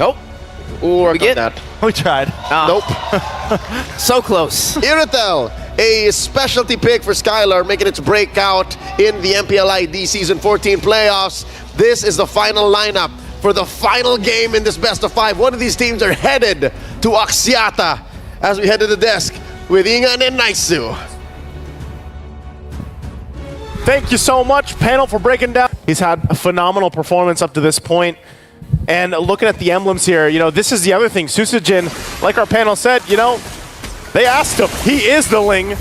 Nope. Ooh, work on get that. We tried. Nope. So close. Irithel, a specialty pick for Skylar, making its breakout in the TLID Season 14 playoffs. This is the final lineup for the final game in this best of 5. One of these teams are headed to Axiata as we head to the desk with Ingan and Naisu. Thank you so much, panel, for breaking down. He's had a phenomenal performance up to this point. And looking at the emblems here, you know, this is the other thing. Susujin, like our panel said, you know, they asked him. He is the Ling,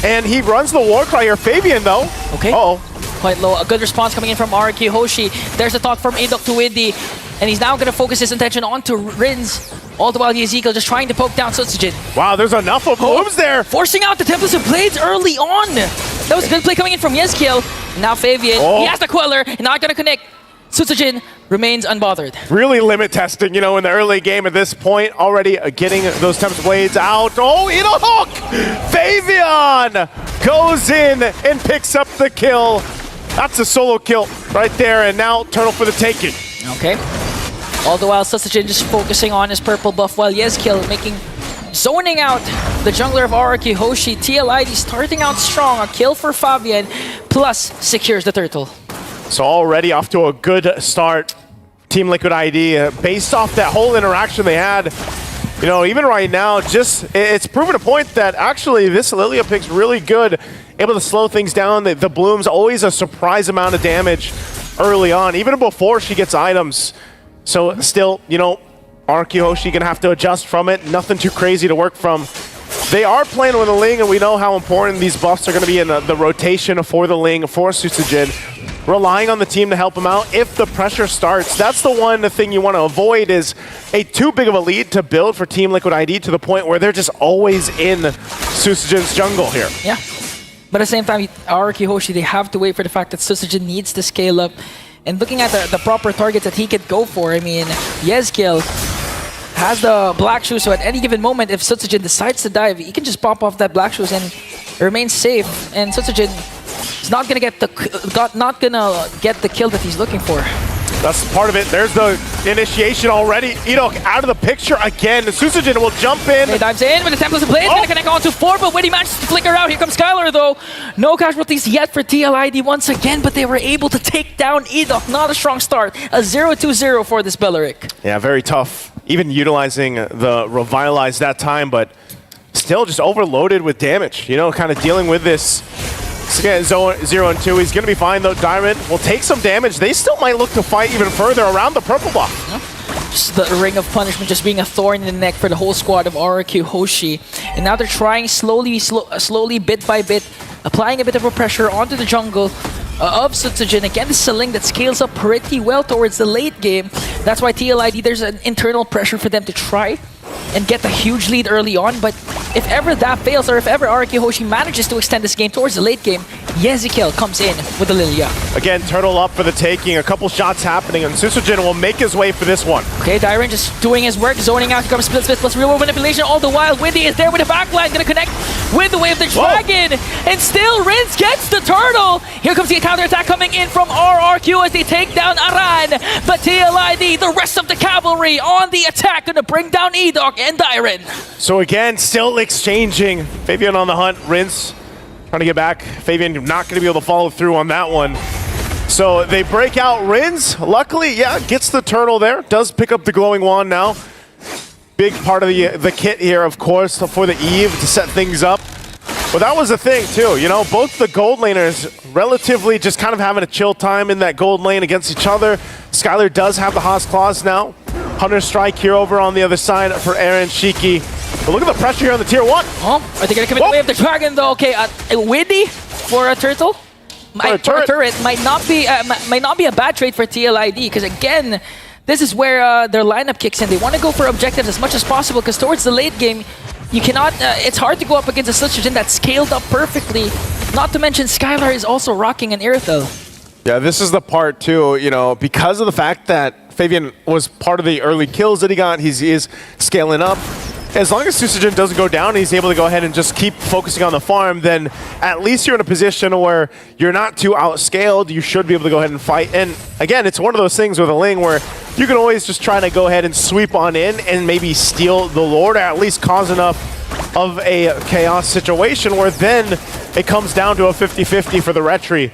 and he runs the war cry here. Fabian, though. Okay. Uh-oh. Quite low. A good response coming in from RRQ Hoshi. There's a thought from Idok to Windy, and he's now going to focus his attention onto Rins. All the while, Ezekiel just trying to poke down Susujin. Wow, there's enough of blooms there. Forcing out the Tempest of Blades early on. That was a good play coming in from Yeskiel. Now Fabian, he has the Queller, not going to connect. Susujin remains unbothered. Really limit testing, you know, in the early game at this point. Already getting those Tempest Blades out. Oh, in a hook! Fabian goes in and picks up the kill. That's a solo kill right there, and now Turtle for the taking. Okay. All the while, Susujin just focusing on his purple buff, while Yeskiel zoning out the jungler of RRQ Hoshi. TLID starting out strong. A kill for Fabian, plus secures the turtle. So already off to a good start, Team Liquid ID, based off that whole interaction they had. You know, even right now, it's proven a point that actually this Lilia pick's really good, able to slow things down. The Bloom's always a surprise amount of damage early on, even before she gets items. So still, you know, RRQ Hoshi gonna have to adjust from it. Nothing too crazy to work from. They are playing with a Ling, and we know how important these buffs are gonna be in the rotation for the Ling, for Susujin. Relying on the team to help him out if the pressure starts. That's the one thing you want to avoid, is a too big of a lead to build for Team Liquid ID to the point where they're just always in Susujin's jungle here. Yeah, but at the same time, RRQ Hoshi, they have to wait for the fact that Susujin needs to scale up. And looking at the proper targets that he could go for, I mean, Yeskiel has the Black Shoes, so at any given moment, if Susujin decides to dive, he can just pop off that Black Shoes and remain safe. And Susujin is not gonna get the kill that he's looking for. That's part of it. There's the initiation already. Idok out of the picture again. Susujin will jump in. He dives in with the Tempest of Blades, gonna connect onto 4, but when he manages to flicker out, here comes Skylar though. No casualties yet for TLID once again, but they were able to take down Idok. Not a strong start. A 0-2-0 for this Belleric. Yeah, very tough. Even utilizing the Revitalize that time, but still just overloaded with damage. You know, kind of dealing with this. Again, 0 and 2. He's going to be fine, though. Diamond will take some damage. They still might look to fight even further around the purple buff. Yeah. Just the Ring of Punishment just being a thorn in the neck for the whole squad of RRQ Hoshi. And now they're trying slowly, bit by bit, applying a bit of a pressure onto the jungle of Susujin. Again, this is a Ling that scales up pretty well towards the late game. That's why TLID, there's an internal pressure for them to try and get a huge lead early on, but if ever that fails, or if ever RRQ Hoshi manages to extend this game towards the late game, Yezikiel comes in with the Lilia. Again, Turtle up for the taking, a couple shots happening, and Susujin will make his way for this one. Okay, Dyren just doing his work, zoning out, here comes Split plus real world manipulation, all the while Windy is there with the backline, gonna connect with the Way of the Dragon, and still Rins gets the Turtle! Here comes the counter-attack coming in from RRQ as they take down Aran, but TLID, the rest of the cavalry on the attack, gonna bring down Edok and Dyren. So again, still exchanging. Fabian on the hunt, Rinse trying to get back. Fabian not going to be able to follow through on that one. So they break out Rins. Luckily, yeah, gets the turtle there. Does pick up the glowing wand now. Big part of the kit here, of course, for the Eve to set things up. But that was the thing too, you know, both the gold laners relatively just kind of having a chill time in that gold lane against each other. Skylar does have the Haas Claws now. Hunter Strike here over on the other side for Aaron Shiki. But look at the pressure here on the tier 1. Oh, are they going to commit the Way of the Dragon though? Okay, Windy for a turtle. For a turret might not be a bad trade for TLID, because again, this is where their lineup kicks in. They want to go for objectives as much as possible, because towards the late game, you cannot. It's hard to go up against a Susujin that's scaled up perfectly. Not to mention, Skylar is also rocking an Irithel. Yeah, this is the part too, you know, because of the fact that Fabian was part of the early kills that he got, he is scaling up. As long as Susujin doesn't go down, he's able to go ahead and just keep focusing on the farm, then at least you're in a position where you're not too outscaled. You should be able to go ahead and fight. And again, it's one of those things with a Ling where you can always just try to go ahead and sweep on in and maybe steal the Lord, or at least cause enough of a chaos situation where then it comes down to a 50-50 for the Retri.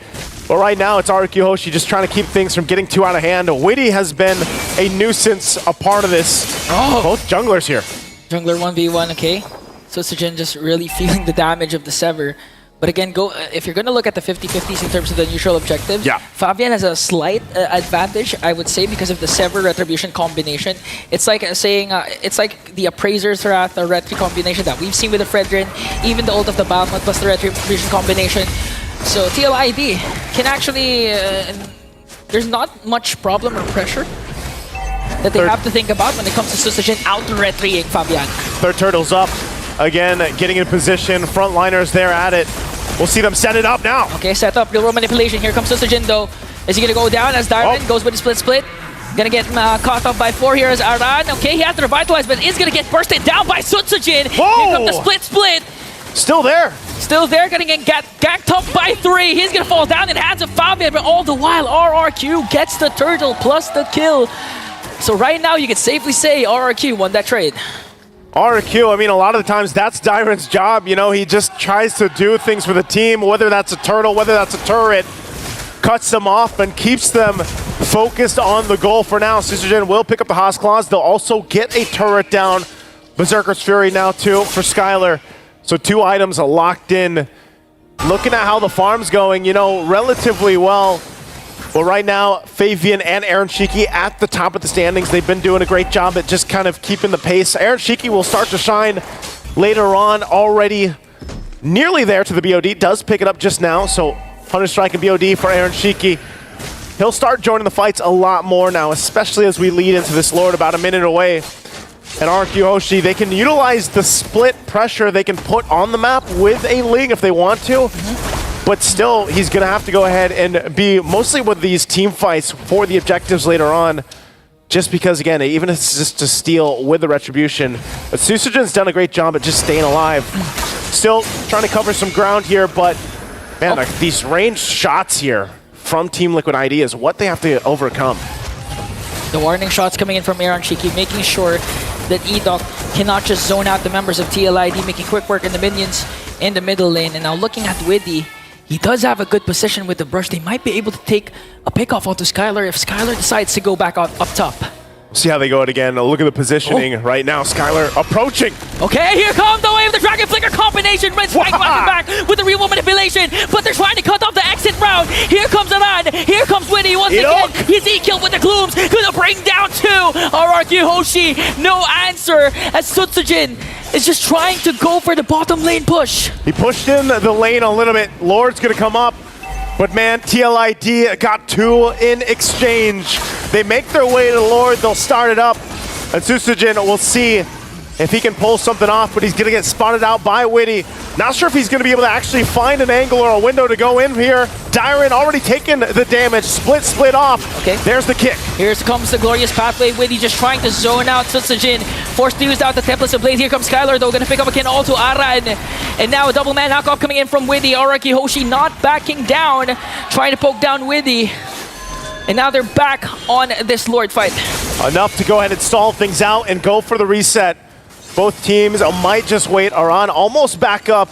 But right now, it's RRQ Hoshi just trying to keep things from getting too out of hand. Witty has been a nuisance, a part of this. Both junglers here. Jungler 1v1, okay. Sutsujin just really feeling the damage of the Sever. But again, if you're going to look at the 50-50s in terms of the neutral objectives, Fabian has a slight advantage, I would say, because of the Sever Retribution combination. It's like saying, it's like the Appraiser's Wrath or Retri combination that we've seen with the Fredrin, even the ult of the Balmond plus the Retribution combination. So TLID can actually, there's not much problem or pressure that they have to think about when it comes to Sutsujin out-retrying Fabian. Third turtle's up. Again, getting in position. Frontliners there at it. We'll see them set it up now. Okay, set up. Real world manipulation. Here comes Sutsujin though. Is he gonna go down as Diamond goes with the split? Gonna get caught up by 4 here as Aran. Okay, he has to revitalize, but is gonna get bursted down by Sutsujin. Here comes the split. Still there. Still there, gonna get ganked up by 3. He's gonna fall down in the hands of Fabian, but all the while, RRQ gets the turtle plus the kill. So right now, you can safely say RRQ won that trade. RRQ, I mean, a lot of the times that's Dyron's job. You know, he just tries to do things for the team, whether that's a turtle, whether that's a turret, cuts them off and keeps them focused on the goal for now. Sutsujin will pick up the Haas Claws. They'll also get a turret down. Berserker's Fury now too for Skylar. So 2 items locked in. Looking at how the farm's going, you know, relatively well. Well, right now, Fabian and Aaron Shiki at the top of the standings. They've been doing a great job at just kind of keeping the pace. Aaron Shiki will start to shine later on, already nearly there to the BOD. Does pick it up just now, so Hunter Strike and BOD for Aaron Shiki. He'll start joining the fights a lot more now, especially as we lead into this Lord about a minute away. And RRQ Hoshi, they can utilize the split pressure they can put on the map with a Ling if they want to. But still, he's going to have to go ahead and be mostly with these team fights for the objectives later on. Just because, again, even if it's just to steal with the Retribution. But Sutsujin's done a great job at just staying alive. Still trying to cover some ground here, but man, like, these ranged shots here from Team Liquid ID is what they have to overcome. The warning shots coming in from Aaron Shiki, making sure that Edok cannot just zone out the members of TLID, making quick work in the minions in the middle lane. And now looking at Widdy, he does have a good position with the brush. They might be able to take a pick off onto Skylar if Skylar decides to go back up top. See how they go it again. Look at the positioning right now. Skylar approaching. Okay, here comes the wave, the Dragon Flicker combination. Red Spike back with the real manipulation, but they're trying to cut off the exit route. Here comes Aran. Here comes Widdy once again. He's E-killed with the glooms. Gonna bring down 2. RRQ Hoshi, no answer as Sutsujin is just trying to go for the bottom lane push. He pushed in the lane a little bit. Lord's gonna come up. But man, TLID got 2 in exchange. They make their way to Lord, they'll start it up. And Sutsujin will see if he can pull something off, but he's gonna get spotted out by Widdy. Not sure if he's gonna be able to actually find an angle or a window to go in here. Dyron already taken the damage, split off. Okay, there's the kick. Here comes the glorious pathway. Widdy just trying to zone out Sutsujin. Forced to use out the Templars of Blaze. Here comes Skylar though, gonna pick up again all to Aran. And now a double man knockoff coming in from Widdy. RRQ Hoshi not backing down, trying to poke down Widdy. And now they're back on this Lord fight. Enough to go ahead and stall things out and go for the reset. Both teams might just wait. Aran almost back up.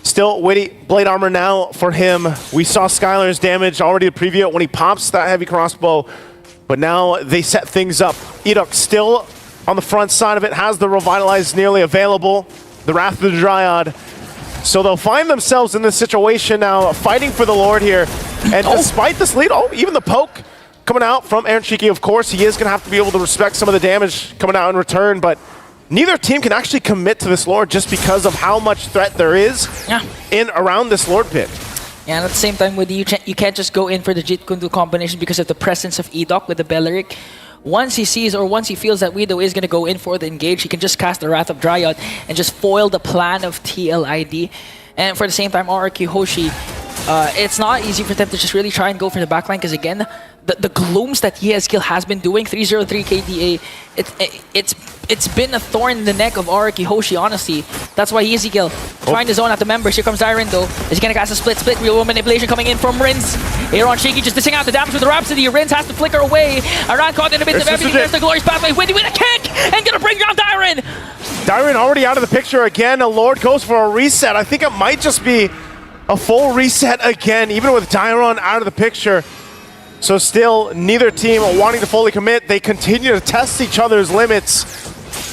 Still, Widdy, blade armor now for him. We saw Skylar's damage already to preview it when he pops that heavy crossbow. But now they set things up. Edok still on the front side of it, has the Revitalize nearly available. The Wrath of the Dryad. So they'll find themselves in this situation now, fighting for the Lord here. And despite this lead, even the poke coming out from Aaron Shiki, of course, he is going to have to be able to respect some of the damage coming out in return. But neither team can actually commit to this Lord just because of how much threat there is in around this Lord pit. Yeah, and at the same time, with you can't just go in for the Jit Kundu combination because of the presence of Edok with the Belleric. Once he sees or once he feels that Widow is going to go in for the engage, he can just cast the Wrath of Dryad and just foil the plan of TLID. And for the same time, RRQ Hoshi, it's not easy for them to just really try and go for the backline because again, the glooms that Skill has been doing, 303 KDA, it's been a thorn in the neck of RRQ Hoshi, honestly. That's why Skill trying to zone out the members. Here comes Dyron though. Is he gonna cast a split? Real manipulation coming in from Rins. Aaron Shiki just dishing out the damage with the Rhapsody. Rins has to flicker away. Aran caught in a bit of everything. There's the Glorious Pathway. Widdy with a kick and gonna bring down Dyron. Dyron already out of the picture again. A Lord goes for a reset. I think it might just be a full reset again, even with Dyron out of the picture. So still, neither team wanting to fully commit. They continue to test each other's limits.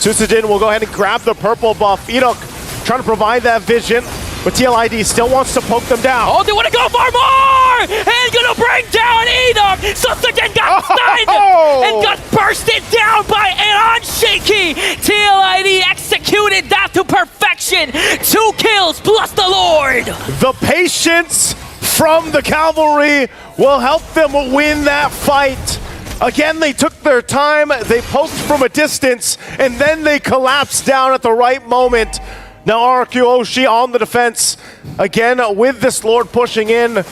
Susujin will go ahead and grab the purple buff. Edok trying to provide that vision, but TLID still wants to poke them down. Oh, they want to go for more! And gonna bring down Edok! Susujin got stunned and got bursted down by Aaron Shaky! TLID executed that to perfection! 2 kills plus the Lord! The patience from the Cavalry will help them win that fight. Again, they took their time, they poked from a distance, and then they collapsed down at the right moment. Now RRQ Hoshi on the defense. Again, with this Lord pushing in,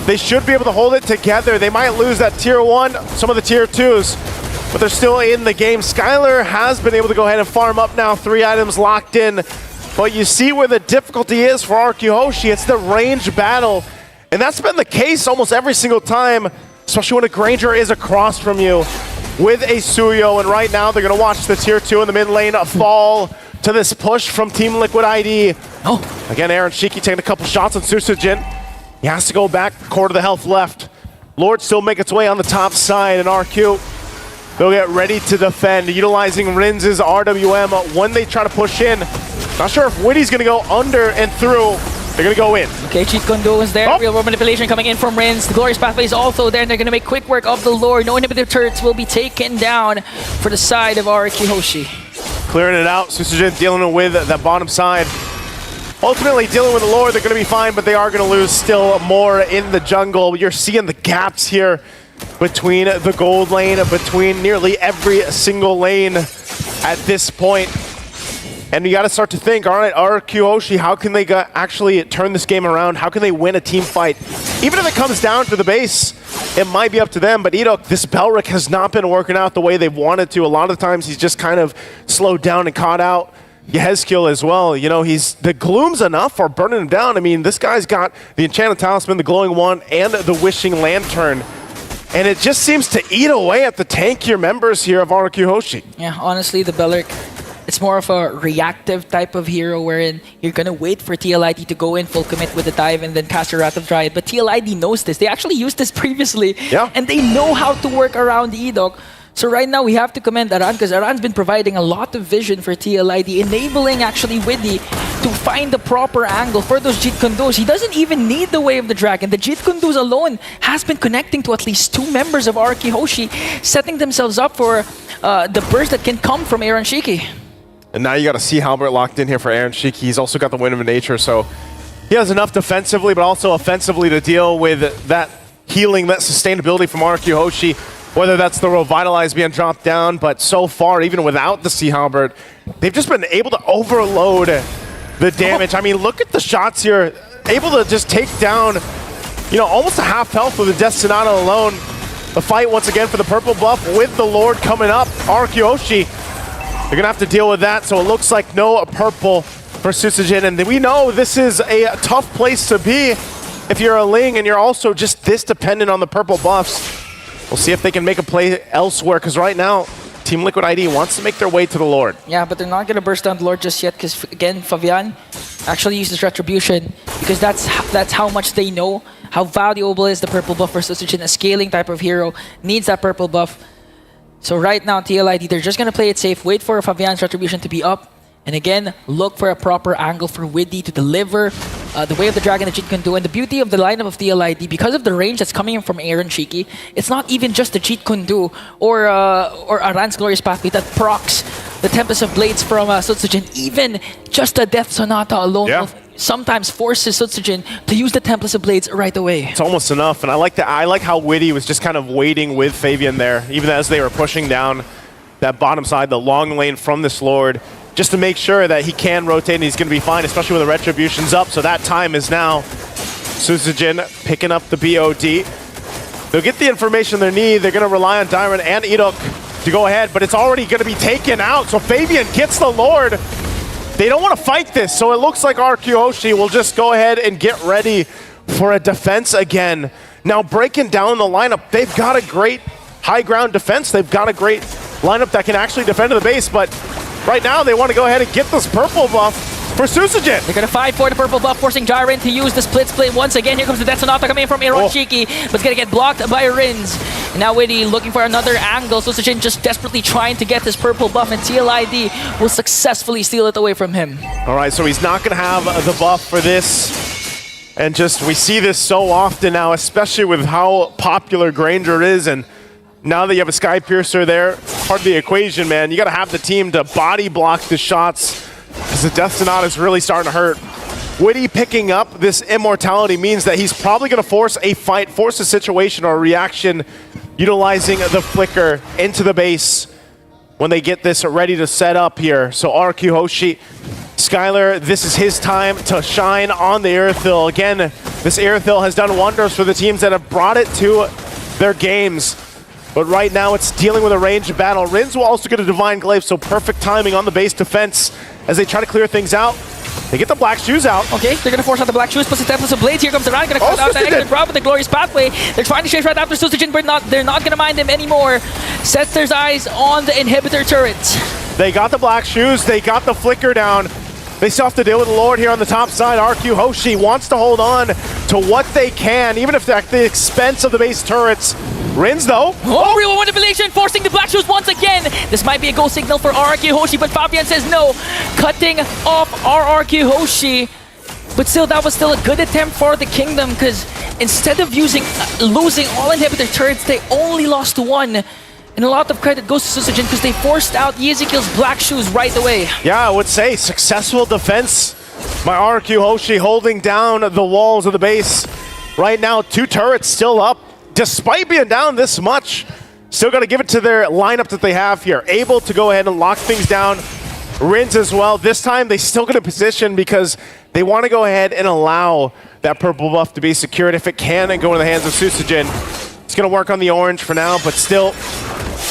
they should be able to hold it together. They might lose that tier 1, some of the tier 2s, but they're still in the game. Skylar has been able to go ahead and farm up now, 3 items locked in. But you see where the difficulty is for RRQ Hoshi. It's the range battle. And that's been the case almost every single time, especially when a Granger is across from you with a Suyo. And right now, they're going to watch the tier 2 in the mid lane fall to this push from Team Liquid ID. Oh, again, Aaron Shiki taking a couple shots on Susujin. He has to go back, quarter of the health left. Lord still make its way on the top side, and RQ, they'll get ready to defend, utilizing Rins' RWM when they try to push in. Not sure if Witty's going to go under and through. They're going to go in. Okay, Cheat Kondo is there. Real world manipulation coming in from Rins. The Glorious Pathway is also there, and they're going to make quick work of the Lord. No inhibitor turrets will be taken down for the side of RRQ Hoshi. Clearing it out. Susujin dealing with that bottom side. Ultimately dealing with the Lord, they're going to be fine, but they are going to lose still more in the jungle. You're seeing the gaps here between the gold lane, between nearly every single lane at this point. And you got to start to think, all right, RRQ Hoshi, how can they actually turn this game around? How can they win a team fight? Even if it comes down to the base, it might be up to them. But Edok, this Belric has not been working out the way they've wanted to. A lot of the times he's just kind of slowed down and caught out. Yehezkiel as well. You know, the Gloom's enough for burning him down. I mean, this guy's got the Enchanted Talisman, the Glowing Wand, and the Wishing Lantern. And it just seems to eat away at the tankier members here of RRQ Hoshi. Yeah, honestly, the Belric, it's more of a reactive type of hero wherein you're going to wait for TLID to go in full commit with the dive and then cast a Wrath of Dryad. But TLID knows this. They actually used this previously. Yeah. And they know how to work around Edok. So right now we have to commend Aran because Aran's been providing a lot of vision for TLID, enabling actually Widdy to find the proper angle for those Jeet Kundos. He doesn't even need the Way of the Dragon. The Jeet Kundos alone has been connecting to at least 2 members of RRQ Hoshi, setting themselves up for the burst that can come from Aaron Shiki. And now you got to see Halbert locked in here for Aaron Shiki. He's also got the Wind of Nature, so he has enough defensively, but also offensively to deal with that healing, that sustainability from RRQ Hoshi, whether that's the Revitalize being dropped down, but so far, even without the Sea Halbert, they've just been able to overload the damage. I mean, look at the shots here. Able to just take down, you know, almost a half health with the Death Sonata alone. The fight once again for the purple buff with the Lord coming up. RRQ Hoshi, they're going to have to deal with that, so it looks like no purple for Susujin. And we know this is a tough place to be if you're a Ling and you're also just this dependent on the purple buffs. We'll see if they can make a play elsewhere, because right now, Team Liquid ID wants to make their way to the Lord. Yeah, but they're not going to burst down the Lord just yet, because again, Fabian actually uses Retribution, because that's how much they know how valuable is the purple buff for Susujin. A scaling type of hero needs that purple buff. So right now, TLID, they're just going to play it safe, wait for Fabian's Retribution to be up, and again, look for a proper angle for Widdy to deliver the Way of the Dragon that Jeet Kundu. And the beauty of the lineup of TLID, because of the range that's coming in from Aaron Shiki, it's not even just the Jeet Kundu or Aran's Glorious Pathway that procs the Tempest of Blades from Susujin. Even just the Death Sonata alone will sometimes forces Susujin to use the Tempest of Blades right away. It's almost enough, and I like that. I like how Widdy was just kind of waiting with Fabian there, even as they were pushing down that bottom side, the long lane from this Lord, just to make sure that he can rotate and he's going to be fine, especially when the Retribution's up. So that time is now. Susujin picking up the BOD. They'll get the information they need. They're going to rely on Dyron and Edok to go ahead, but it's already going to be taken out. So Fabian gets the Lord. They don't want to fight this, so it looks like RRQ Hoshi will just go ahead and get ready for a defense again. Now breaking down the lineup, they've got a great high ground defense. They've got a great lineup that can actually defend to the base, but right now they want to go ahead and get this purple buff for Susujin. They're gonna fight for the purple buff, forcing Jiren to use the split once again. Here comes the Detonata coming in from Ironshiki, but it's gonna get blocked by Rins. And now Witty looking for another angle. Susujin just desperately trying to get this purple buff, and TLID will successfully steal it away from him. All right, so he's not gonna have the buff for this. And just, we see this so often now, especially with how popular Granger is, and now that you have a Sky Piercer there, part of the equation, man, you gotta have the team to body block the shots, because the Death Sonata is really starting to hurt. Witty picking up this immortality means that he's probably going to force a fight, force a situation or a reaction, utilizing the flicker into the base when they get this ready to set up here. So RRQ Hoshi, Skylar, this is his time to shine on the Aerithil. Again, this Aerithil has done wonders for the teams that have brought it to their games. But right now it's dealing with a ranged battle. Rins will also get a Divine Glaive, so perfect timing on the base defense as they try to clear things out. They get the black shoes out. Okay, they're gonna force out the black shoes, plus the Tempest of Blades. Here comes the round, gonna cut out the exit route with the Glorious Pathway. They're trying to chase right after Susujin, but they're not gonna mind him anymore. Sets their eyes on the inhibitor turrets. They got the black shoes, they got the flicker down. They still have to deal with the Lord here on the top side. RRQ Hoshi wants to hold on to what they can, even if they're at the expense of the base turrets. Rins though. Oh, real manipulation, forcing the black shoes once again. This might be a go signal for RRQ Hoshi, but Fabian says no. Cutting off RRQ Hoshi. But still, that was still a good attempt for the Kingdom, because instead of losing all inhibitor turrets, they only lost one. And a lot of credit goes to Susujin because they forced out Yezekill's black shoes right away. Yeah, I would say successful defense by RRQ Hoshi, holding down the walls of the base. Right now, 2 turrets still up. Despite being down this much, still got to give it to their lineup that they have here. Able to go ahead and lock things down. Rins as well. This time, they still get a position because they want to go ahead and allow that purple buff to be secured if it can and go in the hands of Susujin. It's going to work on the orange for now, but still,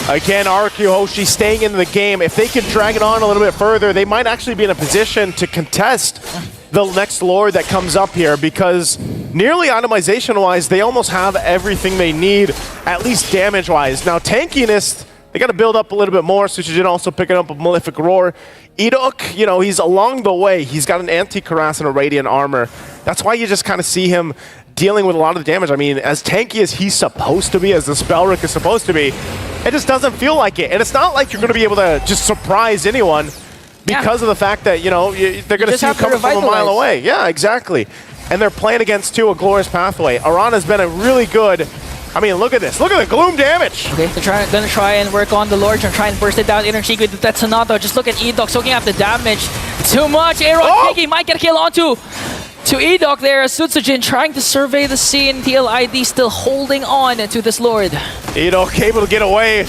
again, RRQ Hoshi staying in the game. If they can drag it on a little bit further, they might actually be in a position to contest the next Lord that comes up here, because nearly itemization-wise, they almost have everything they need, at least damage-wise. Now, tankiness, they got to build up a little bit more. Susujin also picking up a Malefic Roar. Edok, you know, he's along the way. He's got an anti-Cuirass and a Radiant Armor. That's why you just kind of see him dealing with a lot of the damage. I mean, as tanky as he's supposed to be, as the Spellrick is supposed to be, it just doesn't feel like it. And it's not like you're going to be able to just surprise anyone because of the fact that, you know, they're going to see you coming from a mile away. Yeah, exactly. And they're playing against, too, a Glorious Pathway. Aran has been a really good... I mean, look at this. Look at the Gloom damage. Okay, they're gonna try and work on the Lord and try and burst it down. Energy with that Sonata. Just look at Edok soaking up the damage. Too much. Aaron might get a kill onto Edok there. Susujin trying to survey the scene. TLID still holding on to this Lord. Edok able to get away.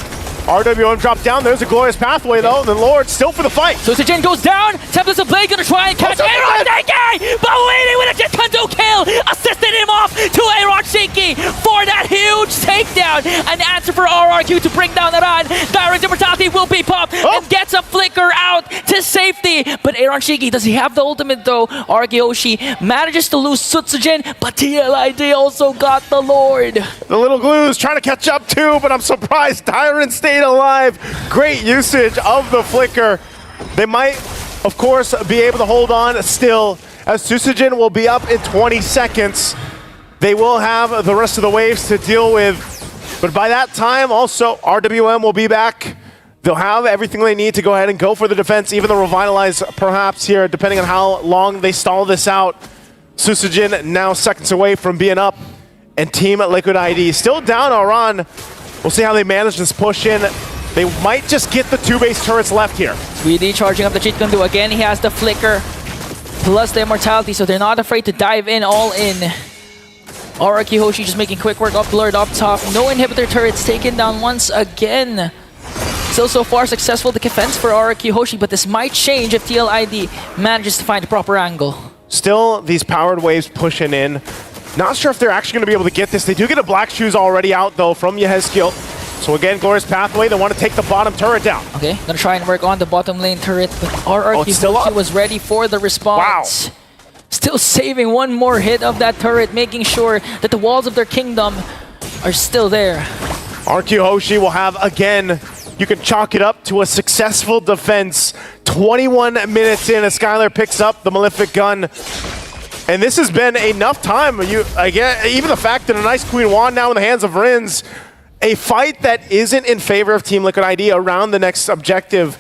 RWM dropped down. There's a Glorious Pathway, though. The Lord still for the fight. Susujin goes down. Tempest of Blade gonna try and catch Aaron Shiki, but waiting with a Jitkandu kill. Assisted him off to Aaron Shiki for that huge takedown. An answer for RRQ to bring down Aran. Dyron's immortality will be popped and gets a flicker out to safety. But Aaron Shiki, does he have the ultimate, though? RRQ Hoshi manages to lose Susujin, but TLID also got the Lord. The little glue's trying to catch up, too, but I'm surprised Dyron stayed alive. Great usage of the flicker. They might, of course, be able to hold on still, as Susujin will be up in 20 seconds. They will have the rest of the waves to deal with, but by that time, also, RWM will be back. They'll have everything they need to go ahead and go for the defense, even the Revitalize perhaps here, depending on how long they stall this out. Susujin now seconds away from being up, and Team Liquid ID still down Aran. We'll see how they manage this push in. They might just get the 2 base turrets left here. 3D charging up the Jitkandu. Again, he has the flicker plus the immortality, so they're not afraid to dive in all in. RRQ Hoshi just making quick work up Blurred up top. No inhibitor turrets taken down once again. Still so far successful defense for RRQ Hoshi, but this might change if TLID manages to find a proper angle. Still, these powered waves pushing in. Not sure if they're actually going to be able to get this. They do get a Black Shoes already out, though, from Yehezkiel. So again, Glorious Pathway, they want to take the bottom turret down. Okay, gonna try and work on the bottom lane turret, but RRQ still up. was ready for the response. Wow. Still saving one more hit of that turret, making sure that the walls of their kingdom are still there. RRQ Hoshi will have, again, you can chalk it up to a successful defense. 21 minutes in as Skylar picks up the Malefic Gun. And this has been enough time. Even the fact that a nice Queen Wand now in the hands of Rins, a fight that isn't in favor of Team Liquid ID around the next objective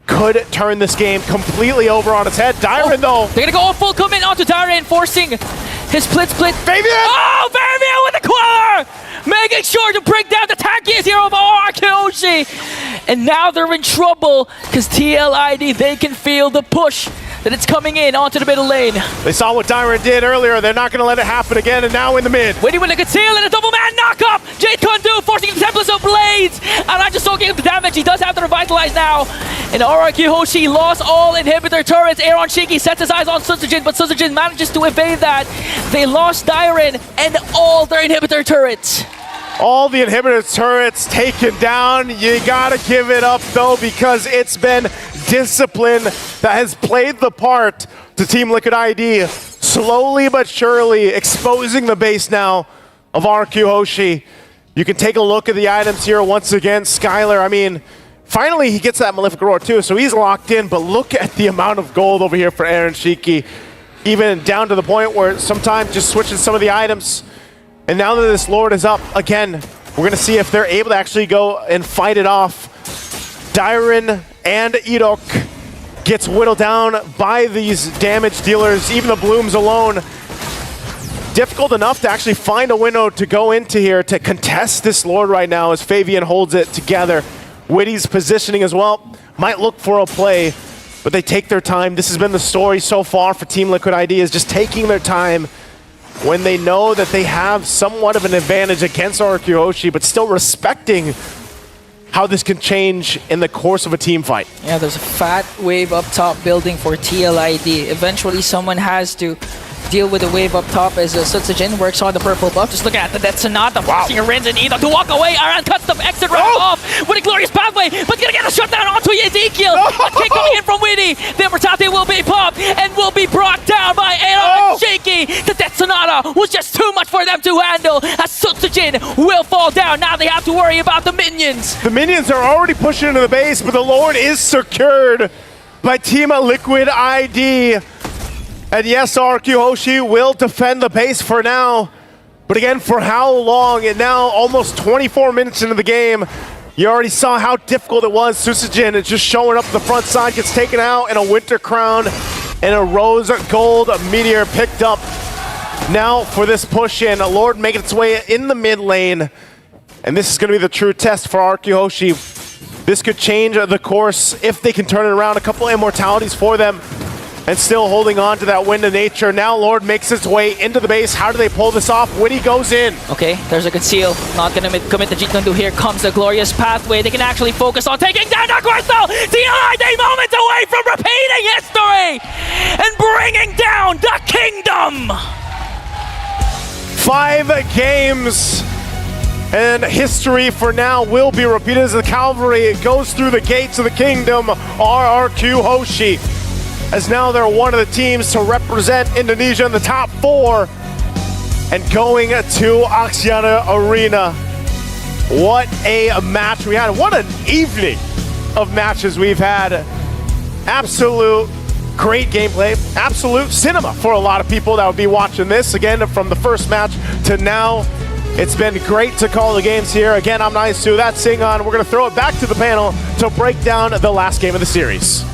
could turn this game completely over on its head. Dyron, though. They're gonna go full commit onto Dyron, forcing his split. Fabian! Oh, Fabian with the Queller! Making sure to break down the tankiest hero of RRQ Hoshi. And now they're in trouble because TLID, they can feel the push that it's coming in onto the middle lane. They saw what Dyron did earlier. They're not going to let it happen again, and now in the mid. Waiting with a conceal and a double man knock-up! Jade Kundu forcing the Templars of Blades! And I'm just soaking up the damage. He does have to revitalize now. And RRQ Hoshi lost all inhibitor turrets. Aaron Shiki sets his eyes on Suzujin, but Suzujin manages to evade that. They lost Dyron and all their inhibitor turrets. All the inhibitor turrets taken down. You gotta give it up, though, because it's been discipline that has played the part to Team Liquid ID, slowly but surely exposing the base now of RRQ Hoshi. You can take a look at the items here once again. Skylar, I mean, finally he gets that Malefic Roar too, so he's locked in, but look at the amount of gold over here for Aaron Shiki. Even down to the point where sometimes just switching some of the items. And now that this Lord is up, again, we're going to see if they're able to actually go and fight it off. Dyron and Edok gets whittled down by these damage dealers, even the Blooms alone. Difficult enough to actually find a window to go into here to contest this Lord right now as Fabian holds it together. Witty's positioning as well. Might look for a play, but they take their time. This has been the story so far for Team Liquid ID, is just taking their time when they know that they have somewhat of an advantage against RRQ Hoshi, but still respecting how this can change in the course of a team fight. Yeah, there's a fat wave up top building for TLID. Eventually someone has to deal with the wave up top as Suzujin works on the purple buff. Just look at the Death Sonata forcing Rins and Edok to walk away. Aran cuts the exit route off with a glorious pathway, but gonna get a shutdown onto Ezekiel. A kick coming in from Witty. The Mortate will be popped and will be brought down by Aaron Shaky. The Death Sonata was just too much for them to handle as Suzujin will fall down. Now they have to worry about the minions. The minions are already pushing into the base, but the Lord is secured by Team Liquid ID. And yes, RRQ Hoshi will defend the base for now. But again, for how long? And now almost 24 minutes into the game, you already saw how difficult it was. Suzujin is just showing up the front side, gets taken out, and a Winter Crown and a Rose Gold Meteor picked up. Now for this push in, Lord making its way in the mid lane. And this is going to be the true test for RRQ Hoshi. This could change the course if they can turn it around. A couple immortalities for them. And still holding on to that Wind of Nature. Now Lord makes its way into the base. How do they pull this off? Witty goes in. Okay, there's a conceal. Not gonna commit the Jikundu. Here comes the glorious pathway. They can actually focus on taking down the Crystal. TLID moments away from repeating history and bringing down the kingdom. 5 games. And history for now will be repeated as the Cavalry goes through the gates of the kingdom. RRQ Hoshi, as now they're one of the teams to represent Indonesia in the top 4 and going to Axiata Arena. What a match we had. What an evening of matches we've had. Absolute great gameplay. Absolute cinema for a lot of people that would be watching this. Again, from the first match to now, it's been great to call the games here. Again, I'm Nice2, that's Singon. We're going to throw it back to the panel to break down the last game of the series.